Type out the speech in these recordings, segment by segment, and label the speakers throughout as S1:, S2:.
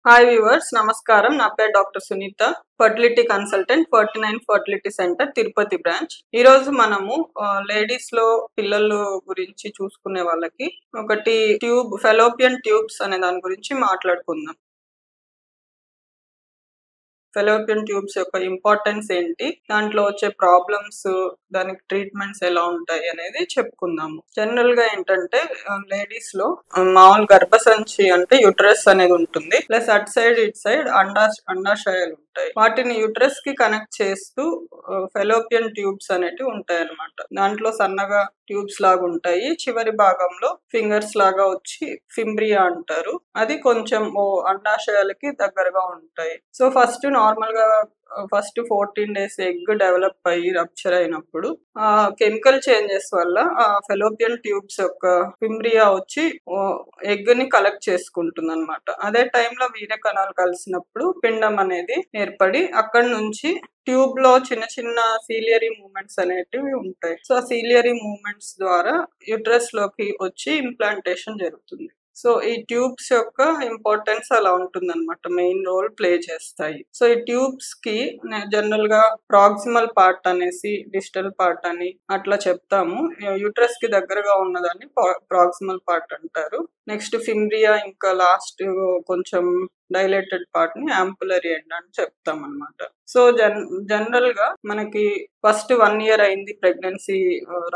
S1: Hi viewers, నమస్కారం. నా పేరు doctor Sunitha, fertility consultant, 49 fertility centre, Tirupati branch. ఈ రోజు మనము లేడీస్ లో పిల్లలు గురించి చూసుకునే వాళ్ళకి ఒకటి ఫెలోపియన్ ట్యూబ్స్ అనే దాని గురించి మాట్లాడుకుందాం. ఫెలోపియన్ ట్యూబ్స్ యొక్క ఇంపార్టెన్స్ ఏంటి, దాంట్లో వచ్చే ప్రాబ్లమ్స్, దానికి ట్రీట్మెంట్స్ ఎలా ఉంటాయి అనేది చెప్పుకుందాము. జనరల్ గా ఏంటంటే లేడీస్ లో మామూలు గర్భసంచి అంటే యుటరస్ అనేది ఉంటుంది, ప్లస్ అటు సైడ్ ఇటు సైడ్ అండాశయాలు ఉంటాయి. వాటిని యుటరస్ కి కనెక్ట్ చేస్తూ ఫెలోపియన్ ట్యూబ్స్ అనేటివి ఉంటాయి అన్నమాట. దాంట్లో సన్నగా ట్యూబ్స్ లాగా ఉంటాయి, చివరి భాగంలో ఫింగర్స్ లాగా వచ్చి ఫింబ్రియా అంటారు. అది కొంచెం అండాశయాలకి దగ్గరగా ఉంటాయి. So first 14 days egg develop అయ్యి రప్చర్ అయినప్పుడు ఆ కెమికల్ చేంజెస్ వల్ల ఆ ఫెలోపియన్ ట్యూబ్స్ యొక్క ఫింబ్రియా వచ్చి ఎగ్ ని కలెక్ట్ చేసుకుంటుంది అనమాట. అదే టైంలో వీర్య కణాలు కలిసినప్పుడు పిండం అనేది ఏర్పడి అక్కడి నుంచి ట్యూబ్ లో చిన్న చిన్న సీలియరీ మూవ్మెంట్స్ అనేటివి ఉంటాయి. సో ఆ సీలియరీ మూవ్మెంట్స్ ద్వారా యుటరస్ లోకి వచ్చి ఇంప్లాంటేషన్ జరుగుతుంది. సో ఈ ట్యూబ్స్ యొక్క ఇంపార్టెన్స్ అలా ఉంటుంది అనమాట, మెయిన్ రోల్ ప్లే చేస్తాయి. సో ఈ ట్యూబ్స్ కి జనరల్ గా ప్రాక్సిమల్ పార్ట్ అనేసి, డిస్టల్ పార్ట్ అని అట్లా చెప్తాము. యుటరస్ కి దగ్గరగా ఉన్నదాన్ని ప్రాక్సిమల్ పార్ట్ అంటారు. నెక్స్ట్ ఫింబ్రియా, ఇంకా లాస్ట్ కొంచెం డైలేటెడ్ పార్ట్ ని యాంపులరీ ఎండ్ అని చెప్తాం అనమాట. సో జనరల్ గా మనకి ఫస్ట్ 1 year అయింది, ప్రెగ్నెన్సీ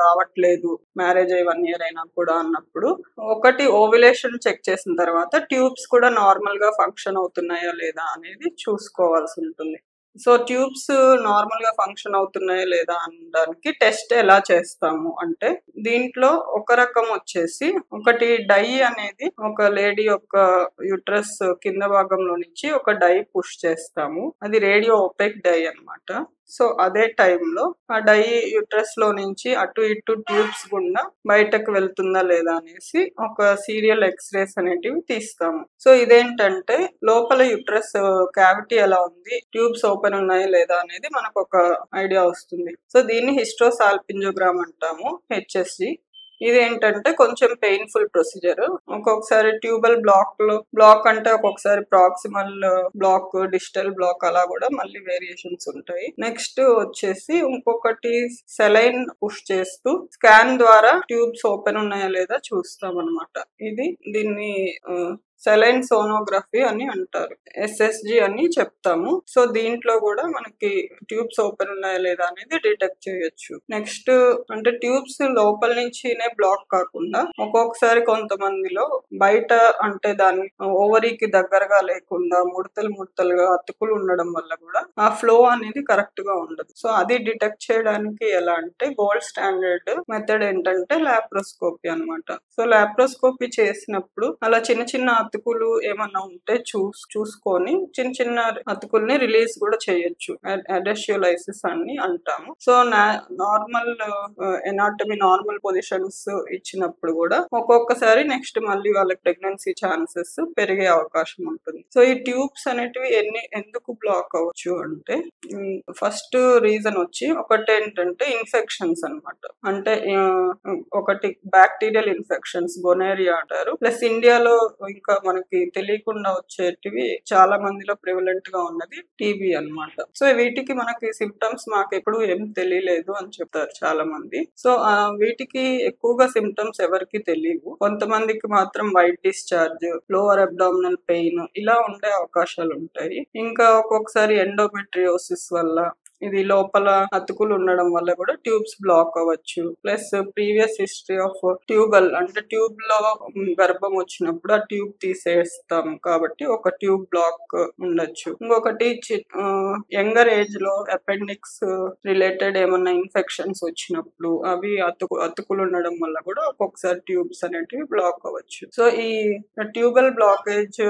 S1: రావట్లేదు, మ్యారేజ్ అయ్యి 1 year అయినా కూడా అన్నప్పుడు ఒకటి ఓవ్యులేషన్ చెక్ చేసిన తర్వాత ట్యూబ్స్ కూడా నార్మల్ గా ఫంక్షన్ అవుతున్నాయా లేదా అనేది చూసుకోవాల్సి ఉంటుంది. సో ట్యూబ్స్ నార్మల్ గా ఫంక్షన్ అవుతున్నాయా లేదా అనడానికి టెస్ట్ ఎలా చేస్తాము అంటే, దీంట్లో ఒక రకం వచ్చేసి ఒకటి డై అనేది ఒక లేడీ యొక్క యుట్రస్ కింద భాగంలో నుంచి ఒక డై పుష్ చేస్తాము. అది రేడియో ఓపెక్ డై అన్నమాట. సో అదే టైంలో ఆ డై యుట్రస్ లో నుంచి అటు ఇటు ట్యూబ్స్ గుండా బయటకు వెళ్తుందా లేదా అనేసి ఒక సీరియల్ ఎక్స్రేస్ అనేటివి తీస్తాము. సో ఇదేంటంటే లోపల యుట్రస్ క్యావిటీ ఎలా ఉంది, ట్యూబ్స్ ఓపెన్ ఉన్నాయా లేదా అనేది మనకు ఒక ఐడియా వస్తుంది. సో దీన్ని హిస్టోసాల్పింజోగ్రామ్ అంటాము, HSG. ఇదేంటంటే కొంచెం పెయిన్ఫుల్ ప్రొసీజర్. ఒక్కొక్కసారి ట్యూబల్ బ్లాక్ అంటే ఒక్కొక్కసారి ప్రాక్సిమల్ బ్లాక్, డిస్టల్ బ్లాక్, అలా కూడా మళ్ళీ వేరియేషన్స్ ఉంటాయి. నెక్స్ట్ వచ్చేసి ఇంకొకటి సెలైన్ పుష్ చేస్తూ స్కాన్ ద్వారా ట్యూబ్స్ ఓపెన్ ఉన్నాయా లేదా చూస్తాం అనమాట. దీన్ని సెలైన్ సోనోగ్రఫీ అని అంటారు, SSG అని చెప్తాము. సో దీంట్లో కూడా మనకి ట్యూబ్స్ ఓపెన్ ఉన్నాయా లేదా అనేది డిటెక్ట్ చేయొచ్చు. నెక్స్ట్ అంటే ట్యూబ్స్ లోపల నుంచినే బ్లాక్ కాకుండా ఒక్కొక్కసారి కొంతమందిలో బయట అంటే దాని ఓవరీకి దగ్గరగా లేకుండా ముడతలుగా అతుకులు ఉండడం వల్ల కూడా ఆ ఫ్లో అనేది కరెక్ట్ గా ఉండదు. సో అది డిటెక్ట్ చేయడానికి ఎలా అంటే గోల్డ్ స్టాండర్డ్ మెథడ్ ఏంటంటే లాప్రోస్కోపీ అనమాట. సో లాప్రోస్కోపీ చేసినప్పుడు అలా చిన్న చిన్న అతుకులు ఏమన్నా ఉంటే చూసుకొని చిన్న చిన్న అతుకుల్ని రిలీజ్ కూడా చేయొచ్చు, అడెషియోలైసిస్ అని అంటాము. So normal anatomy, normal positions ఇచ్చినప్పుడు కూడా ఒక్కొక్కసారి నెక్స్ట్ మళ్ళీ వాళ్ళకి ప్రెగ్నెన్సీ ఛాన్సెస్ పెరిగే అవకాశం ఉంటుంది. సో ఈ ట్యూబ్స్ అనేటివి ఎందుకు బ్లాక్ అవ్వచ్చు అంటే, ఫస్ట్ రీజన్ వచ్చి ఒకటి ఏంటంటే ఇన్ఫెక్షన్స్ అన్నమాట. అంటే ఒకటి బ్యాక్టీరియల్ ఇన్ఫెక్షన్స్, గొనేరియా అంటారు. ప్లస్ ఇండియాలో ఇంకా మనకి తెలియకుండా వచ్చేటివి చాలా మందిలో ప్రివలెంట్ గా ఉన్నది టీబీ అన్నమాట. సో వీటికి మనకి సిమ్టమ్స్ మాకు ఎప్పుడు ఏం తెలియలేదు అని చెప్తారు చాలా మంది. సో వీటికి ఎక్కువగా సిమ్టమ్స్ ఎవరికి తెలియవు. కొంతమందికి మాత్రం white discharge, lower abdominal pain ఇలా ఉండే అవకాశాలు ఉంటాయి. ఇంకా ఒక్కొక్కసారి ఎండోమెట్రియోసిస్ వల్ల, ఇది లోపల అతుకులు ఉండడం వల్ల కూడా ట్యూబ్స్ బ్లాక్ అవ్వచ్చు. Plus previous history of tubal అంటే ట్యూబ్ లో గర్భం వచ్చినప్పుడు ఆ ట్యూబ్ తీసేస్తాం కాబట్టి ఒక ట్యూబ్ బ్లాక్ ఉండొచ్చు. ఇంకొకటి యంగర్ ఏజ్ లో అపెండిక్స్ రిలేటెడ్ ఏమన్నా ఇన్ఫెక్షన్స్ వచ్చినప్పుడు అవి అతుకులు ఉండడం వల్ల కూడా ఒక్కొక్కసారి ట్యూబ్స్ అనేటివి బ్లాక్ అవ్వచ్చు. సో ఈ ట్యూబల్ బ్లాకేజ్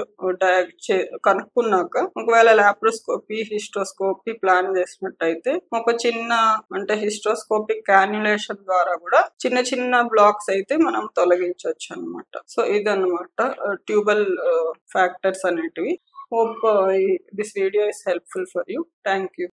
S1: కనుక్కున్నాక ఒకవేళ లాప్రోస్కోపీ, హిస్టోస్కోపీ ప్లాన్ చేసినట్టు అయితే ఒక చిన్న అంటే హిస్టోస్కోపిక్ క్యాన్యులేషన్ ద్వారా కూడా చిన్న చిన్న బ్లాక్స్ అయితే మనం తొలగించవచ్చు అన్నమాట. సో ఇదన్నమాట ట్యూబల్ ఫ్యాక్టర్స్ అనేటివి. Hope this video is helpful for you. Thank you.